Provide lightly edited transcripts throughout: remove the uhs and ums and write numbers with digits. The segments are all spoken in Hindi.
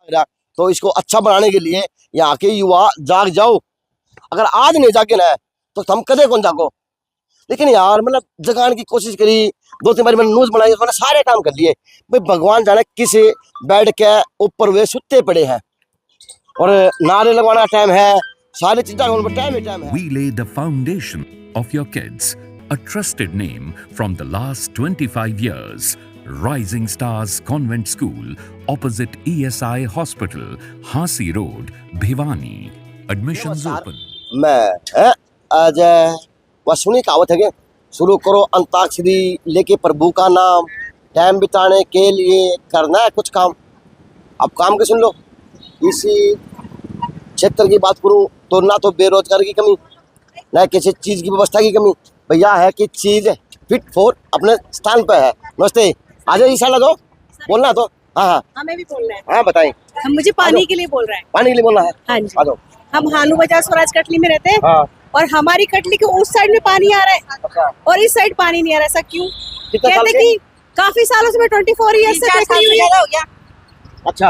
तो इसको अच्छा बनाने के लिए यहाँ के युवा जाग जाओ। अगर आज नहीं जागे ना तो हम कदे कौन जागो। लेकिन यार मतलब जगाने की कोशिश करी, 2-3 बार मैंने न्यूज बनाई, मैंने सारे काम कर लिए भाई, भगवान जाने किस बेड के ऊपर वे सुते पड़े हैं और नारे लगवाना टाइम है, सारी चीजें टाइम ही टाइम है। We lay the foundation of your kids, a trusted name from the last 25 years. Rising Stars Convent School, opposite ESI Hospital, Hansi Road, Bhiwani. Admissions open. मैं आज वह सुनी कहावत है कि शुरू करो अंताक्षरी लेके प्रभु का नाम, टाइम बिताने के लिए करना है कुछ काम। अब काम के सुन लो। इसी क्षेत्र की बात करूं तो ना तो बेरोजगार की कमी, ना किसी चीज की व्यवस्था की कमी, भैया है कि चीज फिट फॉर अपने स्थान पर है। नमस्ते, आज ईसा लगो बोलना तो। हाँ हाँ हमें भी बोलना है। हाँ बताएं। हम मुझे पानी के लिए बोल रहे हैं। पानी के लिए बोलना है। हाँ जी। आ जाओ। हम भानु बाजार स्वराज कटली में रहते हैं। हाँ। और हमारी कटली के उस साइड में पानी आ रहा है अच्छा। और इस साइड पानी नहीं आ रहा है। ऐसा क्यों? कितने साल कहते से? कि काफी सालों से मैं 24 ईयर्स से देख रही हूँ। अच्छा।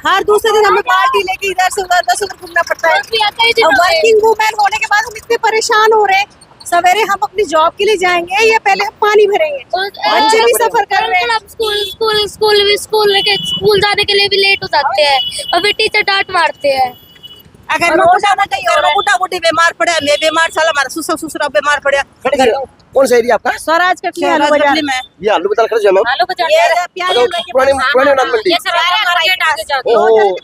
हर दूसरे दिन हमें बाल्टी लेके इधर से उधर घूमना पड़ता है। और वर्किंग वुमेन होने के बाद हम इतने परेशान हो रहे हैं। सवेरे हम अपनी जॉब के लिए जाएंगे या पहले हम पानी भरेंगे? बच्चे भी सफर कर रहे हैं। स्कूल जाने के लिए भी लेट हो जाते हैं और फिर टीचर डांट मारते हैं। अगर मोटा मोटी बीमार पड़े, मैं बीमार, साला हमारा ससुर बीमार पड़े। कौन सा एरिया आपका? स्वराज कटली आलू बाजार में। ये आलू बाजार खड़े जाना। आलू बाजार ये पुराने नाम मंडी। ये सरारा मार्केट आगे जाके। ओहो।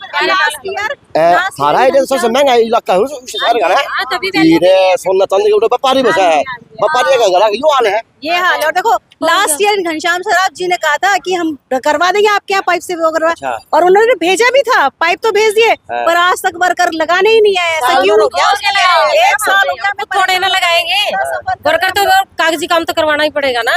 सारा एरिया सबसे महंगा इलाका है शहर का हाँ, तभी है। हीरे सोना चांदी के ऊपर व्यापारी बसा है। व्यापारी का घर यो हाल है। ये हाल है। और देखो लास्ट ईयर घनश्याम सराफ जी ने कहा था कि हम करवा देंगे आपके यहाँ पाइप से वो करवा। अच्छा। और उन्होंने भेजा भी था, पाइप तो भेज दिए पर आज तक वर्कर लगाने ही नहीं आए। ऐसा क्यों? 1 साल हो गया। थोड़े ना लगाएंगे वर्कर, तो कागजी काम तो करवाना ही पड़ेगा ना।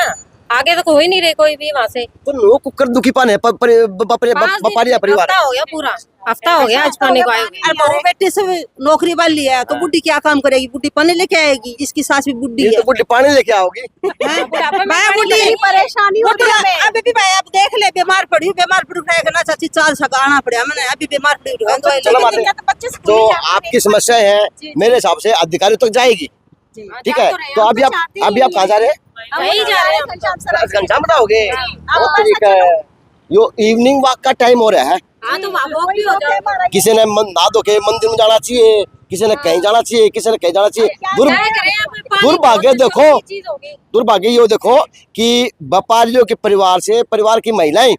आगे तो हो ही नहीं रहे कोई भी वहाँ से। तो लोग कुकर दुखी पाने व्यापारी परिवार हफ्ता हो गया, पूरा हफ्ता हो गया आज पानी को आए हुए। अरे बहू बेटे से नौकरी वाली है तो बुढ़ी क्या काम करेगी? बुढ़ी पानी लेके आएगी, इसकी सास भी बुढ़ी ये है। तो बुढ़ी पानी लेके आओगी। मैं बुढ़ी परेशानी होती है हमें। अभी भी मैं अब देख ले बीमार पड़ी रहेगा चाची, 4 सका आना पड़ा मैंने। अभी बीमार पड़ी हूँ। चलो बात है। तो आपकी समस्या है मेरे हिसाब से अधिकारी तक जाएगी, ठीक है? तो अभी आप कहाँ जा रहे हैं? वही जा रहे हैं। घंटा बताओगे? यो इवनिंग वॉक का टाइम हो रहा है। हाँ तो वहाँ वॉक भी हो जाए। किसी ने नहा धो के मंदिर में जाना चाहिए, किसी ने कहीं जाना चाहिए, किसी ने कहीं जाना चाहिए। दुर्भाग्य देखो, दुर्भाग्य ये देखो कि व्यापारियों के परिवार से परिवार की महिलाएं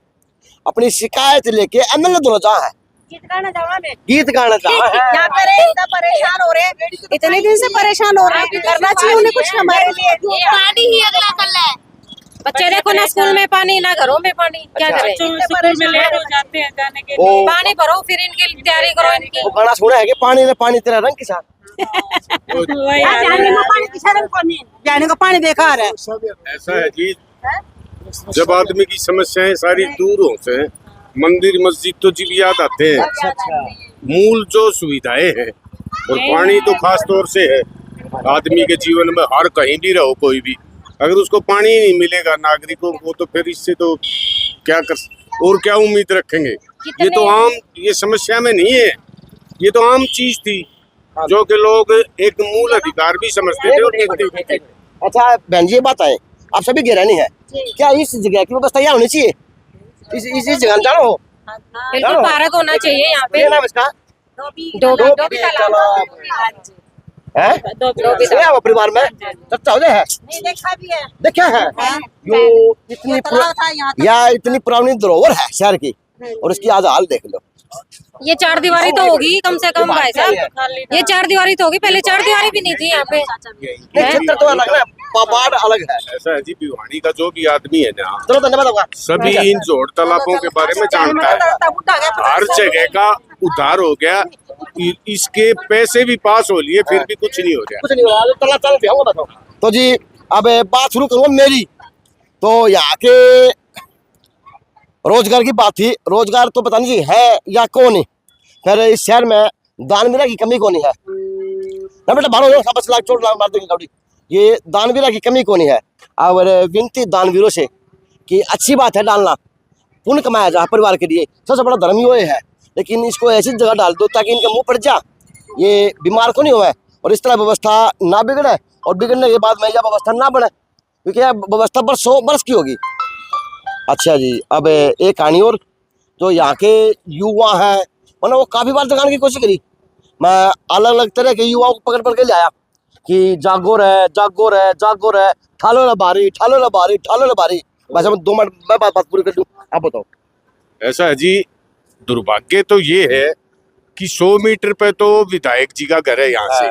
अपनी शिकायत लेके एमएलए दोनों जा है, गीत गाना जा है। यहाँ पर इतना परेशान हो रहे हैं, इतने दिन से परेशान हो रहे हैं। करना चाहिए उन्हें कुछ हमारे लिए। पानी ही अगला कल है। बच्चे देखो ना स्कूल में पानी ना घरों में पानी, क्या करें? स्कूल में लेट हो जाते हैं जाने के लिए। पानी भरो फिर इनकी तैयारी करो इनकी। वो गाना सुना है कि पानी ने पानी तेरा रंग के साथ। जाने का पानी बेकार है। ऐसा है जी, जब आदमी की समस्याएं सारी दूर होते हैं, मंदिर मस्जिद तो जी याद आते हैं। मूल जो सुविधाएं हैं और पानी तो खास तौर से है आदमी के जीवन में। हर कहीं भी रहो कोई भी, अगर उसको पानी ही नहीं मिलेगा नागरिकों को तो फिर इससे तो क्या उम्मीद रखेंगे? ये तो आम, ये समस्या में नहीं है, ये तो आम चीज थी जो कि लोग एक मूल अधिकार भी समझते थे और देखते थे। अच्छा बहन जी, ये बात है आप सभी गिरानी है, क्या इस जगह की व्यवस्था यहाँ होनी चाहिए? इस जगह जाना हो, बिल्कुल पार्क होना चाहिए यहाँ पे। नाम इसका दो तालाब है। वो परिवार में चर्चा हो जाए देखा है। यो इतनी पुरानी धरोहर है शहर की और इसकी आज हाल देख लो। ये 4 दीवारी तो होगी कम से कम भाई साहब। ये 4 दीवारी तो होगी, पहले 4 दीवारी भी नहीं थी यहाँ पे। क्षेत्र तो अलग है, पहाड़ अलग है। ऐसा है जी, भिवानी का जो भी आदमी है ना, चलो धन्यवाद होगा। सभी इन जोड़ तालाबों के बारे में जानता है। हर जगह का उद्धार हो गया, इसके पैसे भी पास हो लिए फिर भी कुछ नहीं हो गया। कुछ नहीं हो रहा। तो जी अब बात शुरू करूंगा मेरी। तो यहाँ के रोजगार की बात थी, रोजगार तो पता नहीं है या कौन है। फिर इस शहर में दानवीरा की कमी कौन है? ना बेटा बारो सब लाख चोट लाख मार देंगे। ये दानवीरा की कमी कौन है? और विनती दानवीरों से कि अच्छी बात है डालना, पुण्य कमाया जा परिवार के लिए, सबसे बड़ा धर्म ये है। लेकिन इसको ऐसी जगह डाल दो ताकि इनका मुंह पड़ जा, ये बीमार को नहीं हुआ है और इस तरह व्यवस्था ना बिगड़े और बिगड़ने के बाद में यह व्यवस्था ना बने, क्योंकि यह व्यवस्था बरसों बरस की होगी। अच्छा जी, अब एक कहानी और, जो यहाँ के युवा हैं मैंने वो काफ़ी बार जगाने की कोशिश करी, मैं अलग अलग तरह के युवाओं को पकड़ के ले आया कि जागो रहे जागो रहे जागो रहे, ठालो ना बारी ठालो ना बारी ठालो ना बारी। बस मैं 2 मिनट मैं बात पूरी कर दूँ, आप बताओ। ऐसा है जी, दुर्भाग्य तो ये है कि 100 मीटर पे तो विधायक जी का घर है यहाँ से,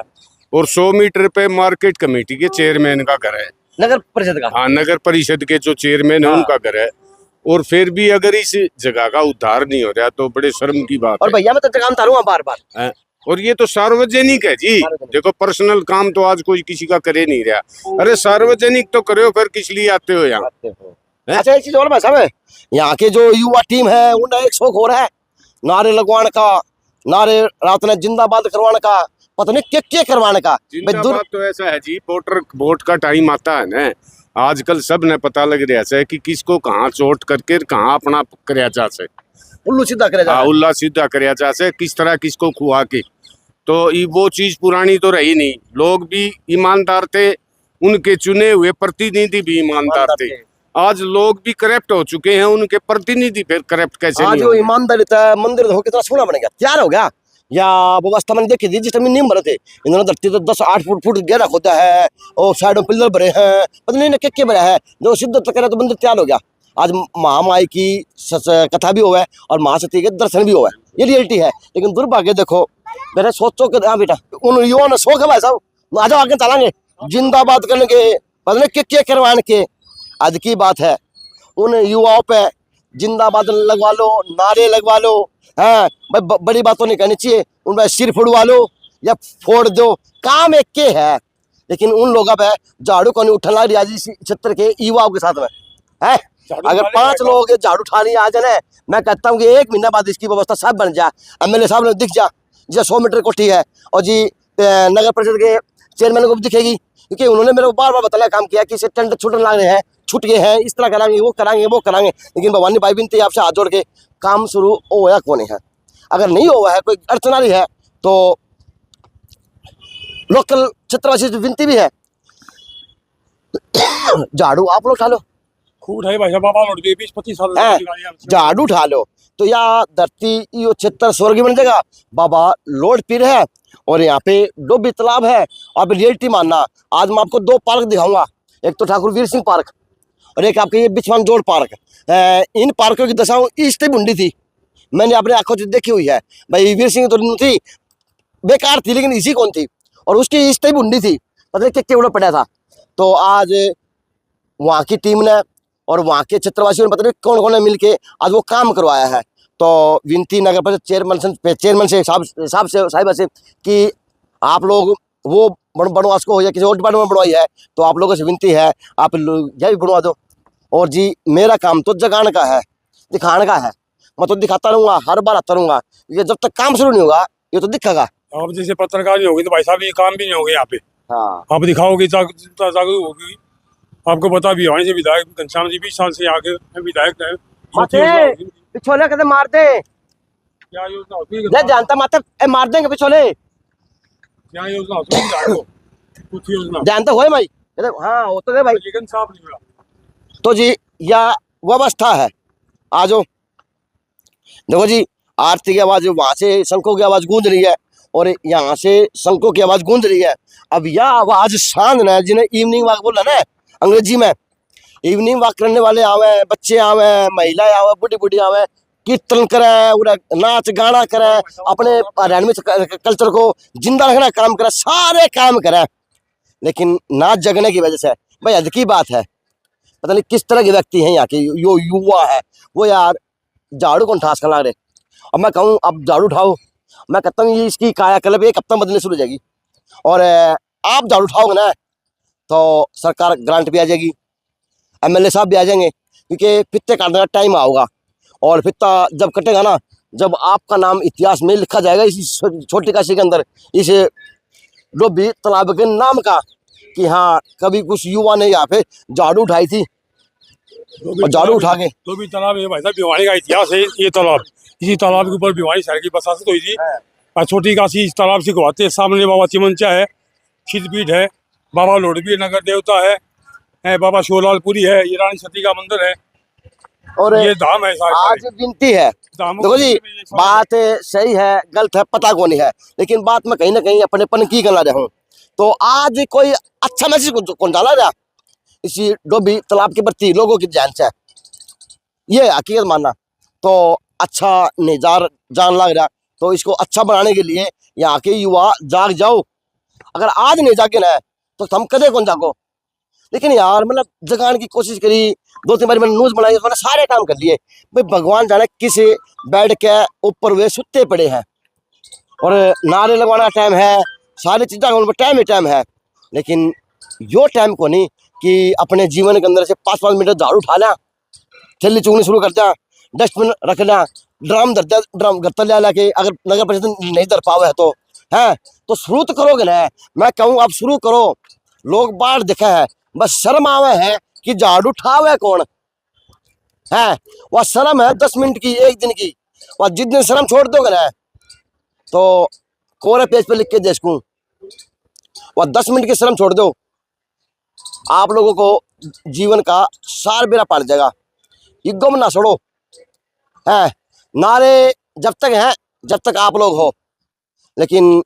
और 100 मीटर पे मार्केट कमेटी के चेयरमैन का घर है, नगर परिषद का। हाँ, नगर परिषद के जो चेयरमैन है उनका घर है। और फिर भी अगर इस जगह का उद्धार नहीं हो रहा तो बड़े शर्म की बात और है। भैया मैं तो काम तारूँ बार बार, और ये तो सार्वजनिक है जी, देखो पर्सनल काम तो आज कोई किसी का करे नहीं रहा, अरे सार्वजनिक तो करो, फिर किस लिए आते हो यहाँ? अच्छा एक चीज और भाई साहब, यहाँ के जो युवा टीम है उनका एक शौक हो रहा है नारे लगवाने का, नारे रात में जिंदाबाद करवाने का, पता नहीं क्या करवाने का। जिंदाबाद तो ऐसा है जी, वोट का टाइम आता है ना, आजकल सब ने पता लग रहा है कि किसको कहाँ चोट करके कहाँ अपना करया जा से, उल्लू सीधा करे हाँ, उल्ला सीधा करया जा से, किस तरह किसको खुआ के। तो वो चीज पुरानी तो रही नहीं, लोग भी ईमानदार थे, उनके चुने हुए प्रतिनिधि भी ईमानदार थे। आज लोग भी करप्ट हो चुके हैं, उनके प्रतिनिधि फिर करप्ट कैसे आज वो ईमानदारी था, मंदिर हो कितना सोना बन गया, तैयार हो गया। या व्यवस्था मैंने देखी थी जिस टाइम नीम भरे थे, इन्होंने धरती तो 10-8 फुट गहरा खोदा है और साइडों पिलर भरे हैं, पता नहीं क्या भरा है, जो सिद्ध तक करे तो मंदिर तैयार हो गया। आज महामाई की कथा भी हुआ है और महासती के दर्शन भी हुआ है, ये रियलिटी है। लेकिन दुर्भाग्य देखो, मैंने सोचो कि हाँ बेटा उन युवाओं ने शौक है भाई साहब, आ जाओ आगे चलाएंगे जिंदाबाद करने के, पता नहीं क्या करवाने के। आज की बात है, उन युवाओं पे जिंदाबाद लगवा लो, नारे लगवा लो, हाँ भाई बड़ी बातों नहीं कहनी चाहिए, उन पर सिर फोड़वा लो या फोड़ दो, काम एक के है। लेकिन उन लोगों पे झाड़ू को नहीं उठा रही आज इस क्षेत्र के युवाओं के साथ में है। अगर 5 लोग झाड़ू उठा नहीं आ जाए, मैं कहता हूँ कि 1 महीना बाद इसकी व्यवस्था सब बन जाए, MLA साहब ने दिख जा, जैसे 100 मीटर कोठी है, और जी नगर परिषद के चेयरमैन को भी दिखेगी, क्योंकि उन्होंने मेरे को बार बार बताया काम किया कि इसे टेंडर छूटने लग रहे हैं, छूट गए हैं, इस तरह कराएंगे वो कराएंगे। लेकिन भवानी भाई बिनती आपसे हाथ जोड़ के काम शुरू होया कौन है? अगर नहीं हुआ है, कोई अड़चन आ रही है तो लोकल क्षेत्रवासी से विनती भी है, झाड़ू आप लोग उठा लो, खूब उठाई भाई साहब, बाबा लौट गए 20-25 साल हैं, झाड़ू उठा लो तो या धरती यो क्षेत्र स्वर्ग बन जाएगा। बाबा लोड पीर है और यहाँ पे डोबी तालाब है। आप रियलिटी मानना, आज मैं आपको 2 पार्क दिखाऊंगा, एक तो ठाकुर वीर सिंह पार्क और एक आपके ये बिछवान जोड़ पार्क। इन पार्कों की दशा इस टाइप बुंडी थी, मैंने अपने आंखों से देखी हुई है। भाई वीर सिंह तो थी बेकार थी, लेकिन इसी कौन थी, और उसकी इस टाइप बुंडी थी, पता नहीं क्या उड़ा पड़ा था। तो आज वहाँ की टीम ने और वहाँ के क्षेत्रवासियों ने पता नहीं कौन कौन ने मिलके आज वो काम करवाया है। तो विनती नगर परिषद चेयरमैन से साहिबा से कि आप लोग वो बनवास को हो या किसी और डिपार्टमेंट में बनवाई है तो आप लोगों से विनती है आप यह भी बनवा दो। और जी मेरा काम तो जगाने का है, दिखाने का है, मैं तो दिखाता रहूँगा, हर बार आता रहूँगा, ये जब तक काम शुरू नहीं होगा ये तो दिखेगा। अब जैसे पत्रकार नहीं होगी तो भाई साहब ये काम भी नहीं होगा यहाँ पे। हाँ, आप दिखाओगे जागरूक होगी, आपको पता भी वहीं से विधायक घनश्याम जी 20 साल से आगे विधायक है, पिछोले कहते मार दे, क्या योजना होती है, जानता माता मार देंगे पिछोले, क्या योजना होती है विधायक को? कुछ योजना जानता हुआ भाई, हाँ वो तो है भाई। लेकिन साफ नहीं हुआ तो जी यह व्यवस्था है। आज देखो जी आरती की आवाज वहां से शंखों की आवाज गूंज रही है और यहाँ से शंखों की आवाज गूंज रही है। अब यह आवाज शांत है, जिन्हें इवनिंग वॉक बोला ना अंग्रेजी में, इवनिंग वॉक करने वाले आवे, बच्चे आवे, महिलाएं आवे, बुढ़ी बुढ़ी आवे, कीर्तन करे, नाच गाना करे, अपने हरियाणवी कल्चर को जिंदा रखना काम करे, सारे काम करे। लेकिन नाच जगने की वजह से भाई हद की बात है, पता नहीं किस तरह के व्यक्ति हैं यहाँ के, यो युवा है वो यार झाड़ू को ठास कर ला रहे। अब मैं कहूँ अब झाड़ू उठाओ, मैं कहता हूँ इसकी कायाकल्प 1 हफ्ता बदलने शुरू हो जाएगी। और आप झाड़ू उठाओगे ना तो सरकार ग्रांट भी आ जाएगी, MLA साहब भी आ जाएंगे, क्योंकि फित्ते काटने का टाइम आऊगा। और फित्ता जब कटेगा ना, जब आपका नाम इतिहास में लिखा जाएगा इस छोटी काशी के अंदर, इस डोबी तालाब के नाम का, कि हाँ कभी कुछ युवा ने यहाँ पे झाड़ू उठाई थी और झाड़ू उठा के। तो भी तालाब है भाई साहब, भिवानी का इतिहास है ये तालाब, इसी तालाब के ऊपर भिवानी शहर की बसात हुई थी। और छोटी काशी इस तालाब से कहवाते हैं। सामने बाबा चिमनचा है, सिद्धपीठ है, बाबा लोडवी नगर देवता है, बाबा शिवलालपुरी है, ये रानी सती का मंदिर है और ये धाम है सारे आज विनती है, धामों देखो के जी, बीच में ये सब बात सही है गलत है पता को नहीं है, लेकिन बात मैं कहीं ना कहीं अपनेपन की करना रहा हूँ। तो आज कोई अच्छा मैसेज कौन डाला रहा इसी डोबी तालाब के प्रति लोगों की जान से, ये हकीकत मानना तो अच्छा नहीं जान लग रहा। तो इसको अच्छा बनाने के लिए यहाँ के युवा जाग जाओ, अगर आज नहीं जागे ना तो हम कदे कौन जागो। लेकिन यार मतलब जगाने की कोशिश करी, 2-3 बार मैंने न्यूज बनाई, मैंने सारे काम कर लिए भाई, भगवान जाने किस बेड के ऊपर वे सुते पड़े हैं और नारे लगवाना टाइम है, सारी चीज़ें उन पर टाइम ही टाइम है। लेकिन यो टाइम को नहीं कि अपने जीवन के अंदर से 5-5 मिनट झाड़ू उठा लिया, चलनी चुगनी शुरू कर दिया, डस्टबिन रख लिया, ड्रम धर दिया, ड्रम घर तक लिया के, अगर नगर परिषद नहीं धर पावे तो है तो शुरू तो करोगे ना। मैं कहूँ आप शुरू करो, लोग बाहर दिखा है, बस शर्म आवे है कि झाड़ू उठावे कौन है। वह शर्म है 10 मिनट की, 1 दिन की, वह जिस दिन शर्म छोड़ दोगे ना तो कोरे पेज पे लिख के दे सकूं, वह 10 मिनट की शर्म छोड़ दो, आप लोगों को जीवन का सार बेरा पार जाएगा। ये गुम ना छोड़ो है, नारे जब तक हैं जब तक आप लोग हो, लेकिन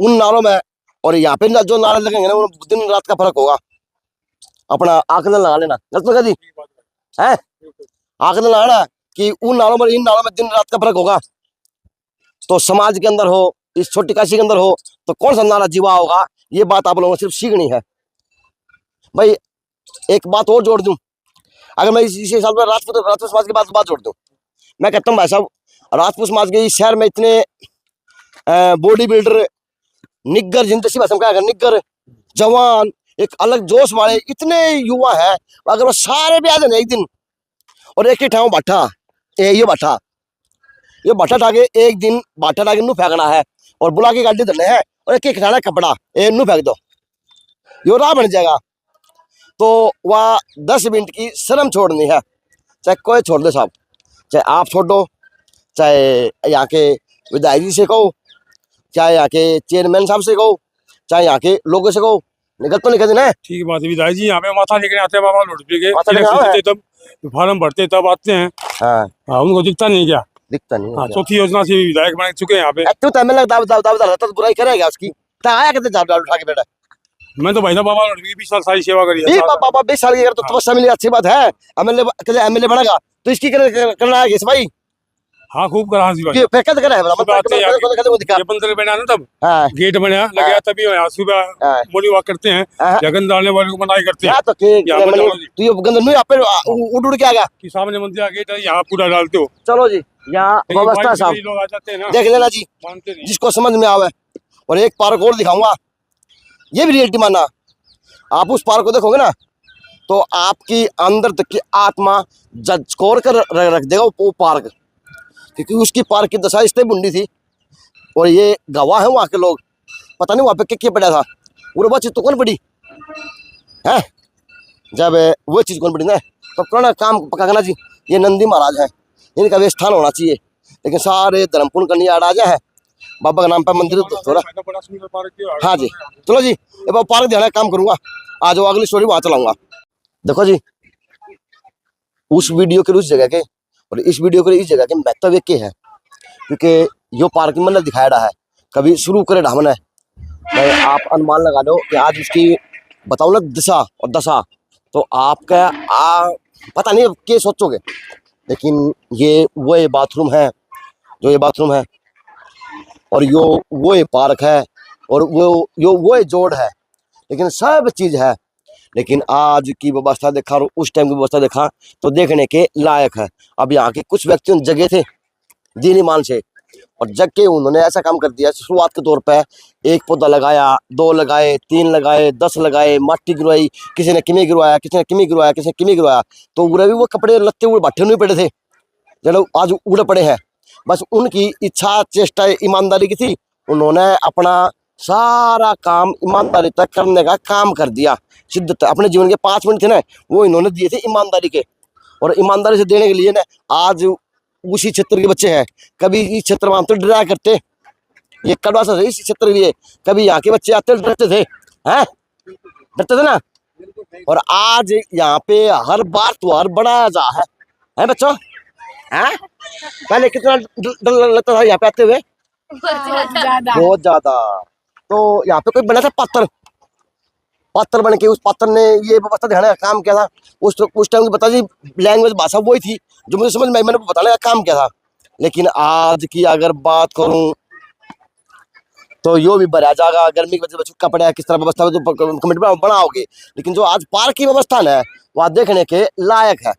उन नारों में और यहाँ पे जो नारे लगेंगे ना, उन दिन रात का फर्क होगा। अपना आंकलन लगा लेना, गलत में कदी है आंकलन लगाना कि उन नारों में इन नारों में दिन रात का फर्क होगा। तो समाज के अंदर हो, इस छोटी काशी के अंदर हो, तो कौन सा नारा जीवा होगा, ये बात आप लोगों को सिर्फ सीखनी है। भाई एक बात और जोड़ दूं, अगर मैं इस हिसाब से राजपूत समाज की बात जोड़ दूं, मैं कहता हूँ भाई साहब, राजपूत समाज के इस शहर में इतने बॉडी बिल्डर, निग्गर, जिनसी भाषा में क्या निग्गर जवान, एक अलग जोश वाले इतने युवा है, अगर वो सारे भी आ जाए एक दिन और एक ही ठाव बाठा ये बाठा ठाके एक दिन बाठा ठाके नू फेंकना है और बुला के गाड़ी धरने है और एक खाना कपड़ा नू फेंक दो, यो राह बन जाएगा। तो वह 10 मिनट की शर्म छोड़नी है, चाहे कोई छोड़ दे साहब, चाहे आप छोड़ दो, चाहे यहाँ के विधायक जी से कहो, चाहे यहाँ के चेयरमैन साहब से कहो, चाहे यहाँ के लोगों से कहो, निकल तो निकल देना है। ठीक बात है विधायक जी, यहाँ पे माथा लेके आते हैं बाबा लोडवी के, माथा लेके आते हैं? तब फॉर्म भरते तब आते हैं। हाँ उनको दिखता नहीं क्या? दिखता नहीं हाँ, चौथी योजना से विधायक बन चुके हैं यहाँ पे। तू तो एमएलए दाव तो बुराई करेगा उसकी, तो आया कहते झाड़ू उठा के बेटा। मैं तो भाई साहब बाबा लोडवी की 20 साल सारी सेवा करी है। बाबा 20 साल की अगर तो तपस्या मिली अच्छी बात है, एमएलए बनेगा तो इसकी करना है भाई। हाँ खूब करा सी भाई, ये पैकेट करा है ये बंदर बना ना तब हाँ गेट बना लगा, तभी यहाँ सुबह हाँ। मॉर्निंग वॉक करते हैं, हाँ। लगन डालने वाले को मनाई करते हैं तो यहाँ पर चलो जी। तू ये गंद नहीं आप उड़ के आ गया। कि सामने मंदिर का गेट है, यहाँ पूरा डालते हो, चलो जी, यहाँ लेकिन व्यवस्था बाइक साहब से लोग आ जाते हैं ना, देख लेना जी, मानते नहीं। जिसको समझ में आवे। और एक पार्क और दिखाऊंगा, ये भी रियलिटी मानना, आप उस पार्क को देखोगे ना तो आपकी अंदर तक की आत्मा झकझोर कर रख देगा वो पार्क, क्योंकि उसकी पार्क की दशा इसलिए बुंदी थी। और ये गवाह है वहाँ के लोग, पता नहीं वहाँ पे क्या पड़ा था, वो चीज़ तो कौन पड़ी है, जब वो चीज़ कौन पड़ी ना तो पुराना काम पकाना जी। ये नंदी महाराज है, इनका भी स्थान होना चाहिए, लेकिन सारे धर्मपुर कन्या राजा है, बाबा के नाम पर मंदिर थोड़ा। बड़ा सुंदर पार्क है। हाँ जी, चलो जी, ये पार्क ध्यान काम करूंगा, आज वो अगली स्टोरी वहाँ चलाऊंगा। देखो जी, उस वीडियो के उस जगह के और इस वीडियो के इस जगह के महत्व के है, क्योंकि यो पार्क मतलब दिखाया रहा है, कभी शुरू करे ढामन है, भाई आप अनुमान लगा लो कि आज इसकी बताओ ना दिशा और दशा, तो आपका पता नहीं क्या सोचोगे। लेकिन ये वो बाथरूम है, जो ये बाथरूम है, और यो वो पार्क है, और वो जोड़ है, लेकिन सब चीज़ है। लेकिन आज की व्यवस्था देखा और उस टाइम की व्यवस्था देखा तो देखने के लायक है। अब यहाँ के कुछ व्यक्ति जगह थे दीनी मान से, और जग के उन्होंने ऐसा काम कर दिया, शुरुआत के तौर पे 1 पौधा लगाया, 2 लगाए, 3 लगाए, 10 लगाए, माटी गिरवाई, किसी ने किमी गिरवाया, किसी ने किमी गिरवाया, किसी ने किमी गिरवाया, तो उड़े भी वो कपड़े लत्ते उड़े बाठे नहीं पड़े थे, जो आज उड़े पड़े हैं। बस उनकी इच्छा चेष्टा ईमानदारी की थी, उन्होंने अपना सारा काम ईमानदारी तक करने का काम कर दिया। सिद्ध अपने जीवन के 5 मिनट थे ना, वो इन्होंने दिए थे ईमानदारी के, और ईमानदारी से देने के लिए ना आज उसी क्षेत्र के बच्चे हैं, कभी इस क्षेत्र में आते डरा करते, ये कड़वा सा इस क्षेत्र भी है, कभी यहाँ के बच्चे आते डरते थे, हैं डरते थे ना। और आज यहाँ पे हर बार त्योहार बनाया जा है बच्चों, हैं पहले कितना डर लगता था यहाँ पे आते हुए, बहुत ज्यादा। तो यहाँ पे कोई बना था पात्र बन के, उस पात्र ने ये व्यवस्था दिखाने का काम किया था। उस टाइम बता जी लैंग्वेज भाषा वही थी जो मुझे समझ में आई, मैंने बताने का काम किया था। लेकिन आज की अगर बात करूं तो यो भी भरा जाएगा, गर्मी की वजह से छुट्टा पड़ा है, किस तरह व्यवस्था तो कमेटी बनाओगे। लेकिन जो आज पार्क की व्यवस्था है वह देखने के लायक है।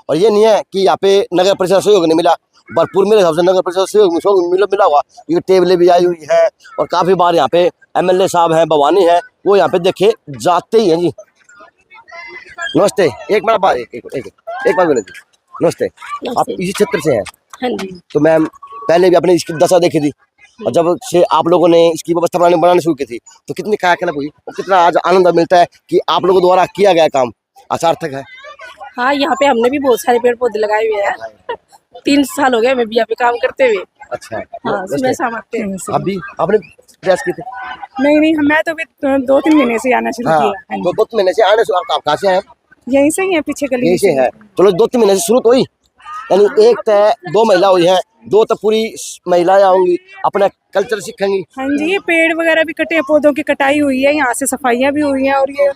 और ये नहीं है कि यहाँ पे नगर परिषद सहयोग नहीं मिला, भरपूर मेरे हिसाब से नगर परिषद सहयोग मिला हुआ, क्योंकि टेबलें भी आई हुई है और काफ़ी बार यहाँ पे MLA साहब हैं, भवानी है, वो यहाँ पे देखे जाते ही हैं जी। नमस्ते, एक मिनट बात एक बात बोले जी, नमस्ते, आप इसी क्षेत्र से हैं? हाँ जी। तो मैम पहले भी आपने इसकी दशा देखी थी, और जब से आप लोगों ने इसकी व्यवस्था बनाने शुरू की थी तो कितनी कायाकल्प हुई और कितना आज आनंद मिलता है कि आप लोगों द्वारा किया गया काम सार्थक है। हाँ, यहाँ पे हमने भी बहुत सारे पेड़ पौधे लगाए हुए हैं। 3 साल हो गए हमें भी यहाँ पे काम करते हुए। अच्छा, हाँ, सुबह शाम आते हैं। अभी आपने प्रयास किए थे? नहीं, मैं तो अभी 2-3 महीने से आना शुरू हाँ, किया। हाँ, तो 2-3 महीने से आने से आप कहाँ से हैं? यहीं से ही है, पीछे गली यहीं से है। चलो 2-3 महीने से शुरू तो हुई, यानी एक तय 2 महिला हुई हैं, 2 तो पूरी महिलाएं आऊंगी, अपना कल्चर सीखेंगी। हाँ जी, ये पेड़ वगैरह भी कटे, पौधों की कटाई हुई है, यहाँ से सफाइयाँ भी हुई हैं और ये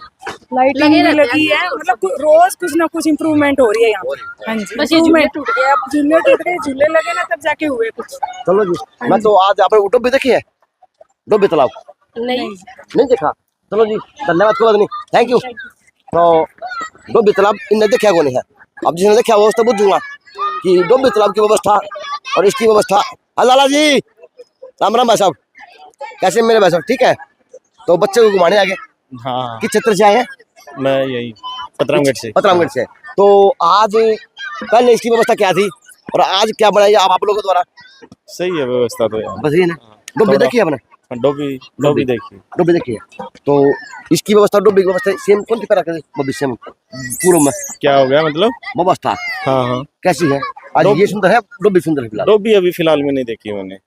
लाइटिंग भी लगी है। मतलब रोज कुछ ना कुछ इम्प्रूवमेंट हो रही है यहाँ पे। हाँ जी, इम्प्रूवमेंट टूट गया, अब झूले टूट गए, झूले लगे ना तब जाके हुए कुछ। चलो जी, मैं तो आज आपने डोबी देखी है, डोबी तालाब नहीं देखा? चलो जी, धन्यवाद, कोई बात नहीं, थैंक यू। तो डोबी तालाब इनने देखा को नहीं है, अब जिसने देखा वो तो बुझूंगा कि डोबी तालाब की व्यवस्था और इसकी व्यवस्था। लाला जी, राम राम भाई साहब, कैसे मेरे भाई साहब? ठीक है। तो बच्चे को घुमाने आ गए? हाँ, किस क्षेत्र से आए हैं? मैं यही पतरामगढ़ से। तो आज पहले इसकी व्यवस्था क्या थी और आज क्या बनाई आप लोगों द्वारा? सही है व्यवस्था तो यार। बस ये ना, डोबी देखी है आपने? डोबी देखिए। तो इसकी व्यवस्था डोबी की व्यवस्था सेम कौन सी तरह का भविष्य में पूर्व में क्या हो गया मतलब व्यवस्था हाँ कैसी है? आज ये सुंदर है, डोबी सुंदर है फिलहाल? डोबी अभी फिलहाल में नहीं देखी मैंने,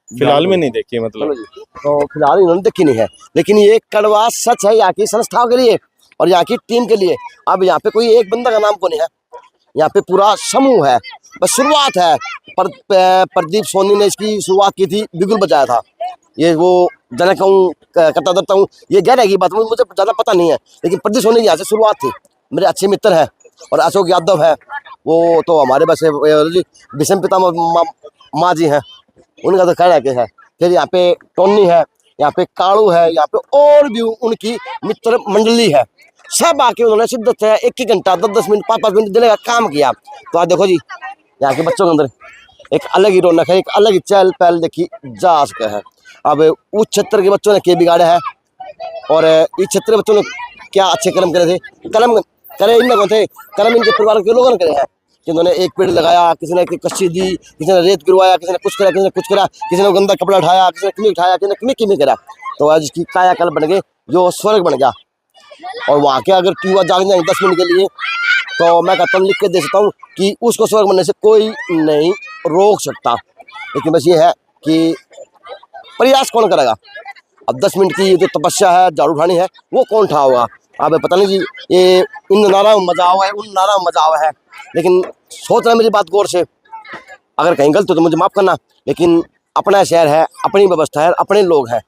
मतलब। तो फिलहाल इन्होंने देखी नहीं है, लेकिन ये कड़वा सच है यहाँ की संस्थाओं के लिए और यहाँ की टीम के लिए। अब यहाँ पे कोई एक बंदा का नाम को नहीं है, यहाँ पे पूरा समूह है, बस शुरुआत है। प्रदीप सोनी ने इसकी शुरुआत की थी, बिगुल बजाया था। ये वो जनक हूँ, करता धरता हूँ, ये गहरा की बात मुझे ज़्यादा पता नहीं है, लेकिन प्रदीप सोनी की यहाँ से शुरुआत थी। मेरे अच्छे मित्र हैं और अशोक यादव है, वो तो हमारे बस विषम पिता माँ जी हैं, उनका तो खैर के है। फिर यहाँ पे टोनी है, यहाँ पे कालू है, यहाँ पे और भी उनकी मित्र मंडली है। सब आके उन्होंने शिद्दत से 1-1 घंटा 10-10 मिनट 5-5 मिनट देने का काम किया। तो आज देखो जी, यहाँ के बच्चों के अंदर एक अलग ही रौनक है, एक अलग ही चहल पहल देखी जा सका है। अब उस क्षेत्र के बच्चों ने क्या बिगाड़ा है और इस क्षेत्र के बच्चों ने क्या अच्छे कर्म करे थे? कर्म करे इन लोगों थे, कर्म इनके परिवार के लोगों ने करे हैं, जिन्होंने एक पेड़ लगाया, किसी ने कच्ची दी, किसी ने रेत गिरवाया, किसी ने कुछ करा, किसी ने कुछ करा, किसी ने गंदा कपड़ा उठाया, किसी ने किमी उठाया, किसी ने किमी करा। तो आज इसकी कायाकल्प बन गई, जो स्वर्ग बन गया। और वहाँ के अगर युवा जाग जाएंगे 10 मिनट के लिए तो मैं कहता हूँ, लिख के दे सकता हूँ कि उसको स्वर्ग बनने से कोई नहीं रोक सकता। लेकिन बस ये है कि प्रयास कौन करेगा। अब 10 मिनट की जो तपस्या है, झाड़ू उठानी है, वो कौन उठा होगा? अब पता नहीं जी, ये इन नारा में मजा हुआ है, उन नारा में मजा हुआ है। लेकिन सोच रहा मेरी बात गौर से, अगर कहीं गलत हो तो मुझे माफ़ करना, लेकिन अपना शहर है, अपनी व्यवस्था है, अपने लोग हैं,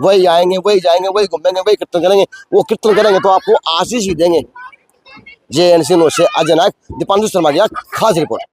वही आएंगे, वही जाएंगे, वही घूमेंगे, वही कीर्तन करेंगे। वो कीर्तन करेंगे तो आपको आशीष ही देंगे। JNC से अजय नायक, दीपांशु शर्मा की खास रिपोर्ट।